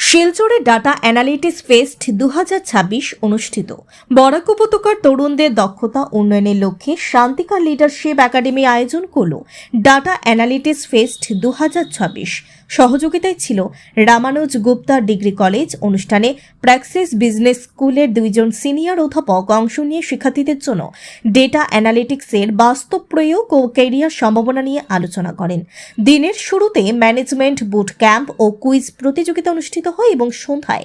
শিলচরে data analytics fest 2026 অনুষ্ঠিত। বরাক উপত্যকার তরুণদের দক্ষতা উন্নয়নের লক্ষ্যে শান্তিকা লিডারশিপ একাডেমি আয়োজন করল ডাটা অ্যানালিটিক্স ফেস্ট 2026। সহযোগিতায় ছিল রামানুজ গুপ্তা ডিগ্রি কলেজ। অনুষ্ঠানে প্র্যাক্সিস বিজনেস স্কুলের দুইজন সিনিয়র অধ্যাপক অংশ নিয়ে শিক্ষার্থীদের জন্য ডেটা অ্যানালিটিক্সের বাস্তব প্রয়োগ ও ক্যারিয়ার সম্ভাবনা নিয়ে আলোচনা করেন। দিনের শুরুতে ম্যানেজমেন্ট বুট ক্যাম্প ও কুইজ প্রতিযোগিতা অনুষ্ঠিত হয় এবং সন্ধ্যায়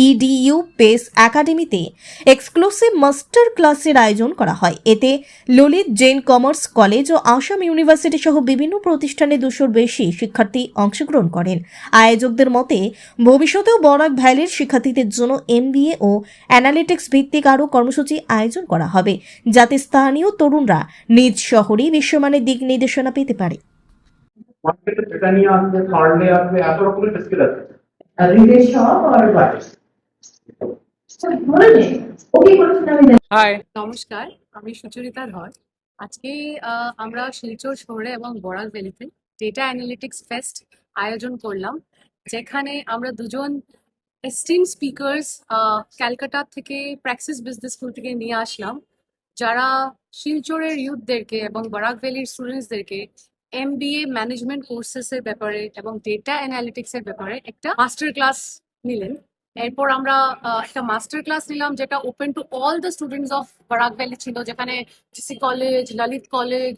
ইডিইউ পেস একাডেমিতে এক্সক্লুসিভ মাস্টার ক্লাসের আয়োজন করা হয়। এতে ললিত জৈন কমার্স কলেজ ও আসাম ইউনিভার্সিটি সহ বিভিন্ন প্রতিষ্ঠানে 200-র বেশি শিক্ষার্থী অংশগ্রহণ করেন। আয়োজকদের মতে ভবিষ্যতেও বরাক ভ্যালির শিক্ষার্থীদের জন্য এমবিএ ও অ্যানালিটিক্স ভিত্তিক আরও কর্মসূচি আয়োজন করা হবে, যাতে স্থানীয় তরুণরা নিজ শহরেই বিশ্বমানের দিক নির্দেশনা পেতে পারে। মার্কেটে যেটা নিয়ে আসবে, পারলে আসবে, এত রকমের স্কিল আছে। রিলের সব আর বাট বলে নে ওকে বলছেন আমি হাই, নমস্কার, আমি সুচরিতা ধর। আজকে আমরা শিলচর শহরে এবং বরাক ভ্যালিতে ডেটা অ্যানালিটিক্স ফেস্ট আয়োজন করলাম, যেখানে আমরা দুজন এস্টিম স্পিকার্স ক্যালকাটা থেকে প্র্যাক্সিস বিজনেস স্কুল থেকে নিয়ে আসলাম, যারা শিলচরের ইউথদেরকে এবং বরাক ভ্যালির স্টুডেন্টসদেরকে এমবিএ ম্যানেজমেন্ট কোর্সেসের ব্যাপারে এবং ডেটা অ্যানালিটিক্সের ব্যাপারে একটা মাস্টার ক্লাস নিলেন। এরপর আমরা একটা মাস্টার ক্লাস নিলাম, যেটা open to all the students of Barak valley ছিল, যেখানে GC college, Lalit college,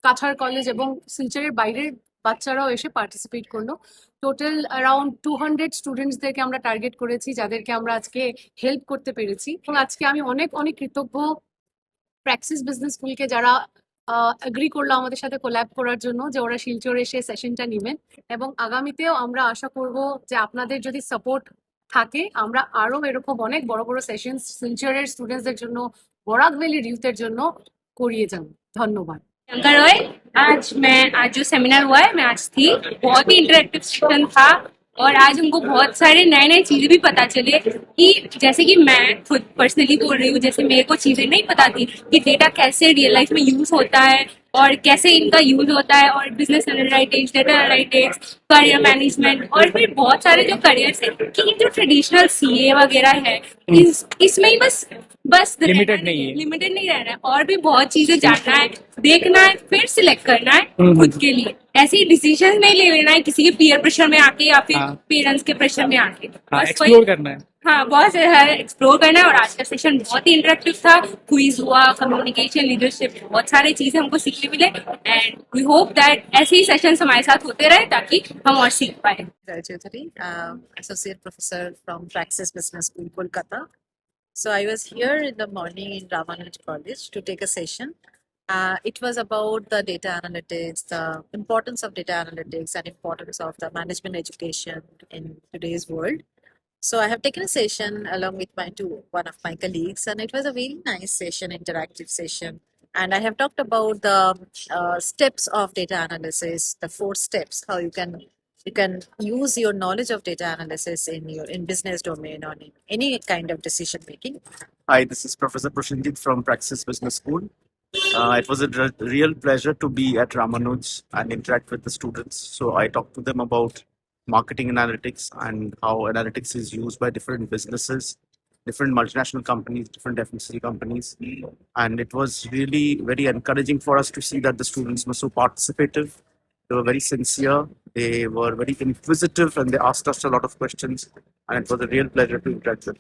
Cachar college এবং শিলচরের বাইরের বাচ্চারাও এসে পার্টিসিপেট করলো। টোটাল অ্যারাউন্ড 200 স্টুডেন্টসদেরকে আমরা টার্গেট করেছি, যাদেরকে আমরা আজকে হেল্প করতে পেরেছি। এবং আজকে আমি অনেক অনেক কৃতজ্ঞ প্র্যাক্সিস বিজনেস স্কুলকে, যারা এগ্রি করলো আমাদের সাথে কোল্যাব করার জন্য, যে ওরা শিলচরে এসে সেশনটা নেবেন। এবং আগামীতেও আমরা আশা করব যে আপনাদের যদি সাপোর্ট থাকে, আমরা আরো এরকম অনেক বড় বড় সেশন শিলচরের স্টুডেন্টসদের জন্য, বরাক ভ্যালির ইউথের জন্য করিয়ে যাব। ধন্যবাদ। प्रियंका रॉय। आज जो सेमिनार हुआ है मैं आज थी, बहुत ही इंटरेक्टिव सेशन था और आज हमको बहुत सारे नए नए चीजें भी पता चले कि जैसे कि मैं खुद पर्सनली बोल रही हूँ, जैसे मेरे को चीजें नहीं पता थी कि डेटा कैसे रियल लाइफ में यूज होता है और कैसे इनका यूज होता है, और business analytics, data analytics, career management और फिर बहुत सारे जो करियर है कि जो ट्रेडिशनल सीए वगैरह है, इसमें ही बस लिमिटेड नहीं है, लिमिटेड नहीं रहना है, और भी बहुत चीजें जानना है, देखना है, फिर सिलेक्ट करना है खुद के लिए। ऐसे ही डिसीजन नहीं ले लेना है किसी के पीयर प्रेशर में आके या फिर पेरेंट्स के प्रेशर में आके। एक्सप्लोर करना है। हाँ, बहुत एक्सप्लोर करना है। और आज का सेशन बहुत ही इंटरेक्टिव था, क्विज हुआ, कम्युनिकेशन, लीडरशिप, बहुत सारी चीजें हमको सीखने मिले। एंड वी होप दैट ऐसे ही सेशंस हमारे साथ होते रहे ताकि हम और सीख पाए। Jai Chaudhary, Associate Professor from Praxis Business School, Kolkata. So I was here in the morning in Ramanuj College to take a session. It was about the data analytics, the importance of data analytics and importance of the management education in today's world. So I have taken a session along with one of my colleagues, and it was a very nice session, interactive session. And I have talked about the steps of data analysis, the 4 steps, how you can use your knowledge of data analysis in business domain or in any kind of decision making. Hi, this is Professor Prashanjit from Praxis Business School. It was a real pleasure to be at Ramanuj and interact with the students. So I talked to them about marketing analytics and how analytics is used by different businesses, different multinational companies, different FMCG companies. And it was really very encouraging for us to see that the students were so participative. They were very sincere, they were very inquisitive, and they asked us a lot of questions. And it was a real pleasure to interact with them.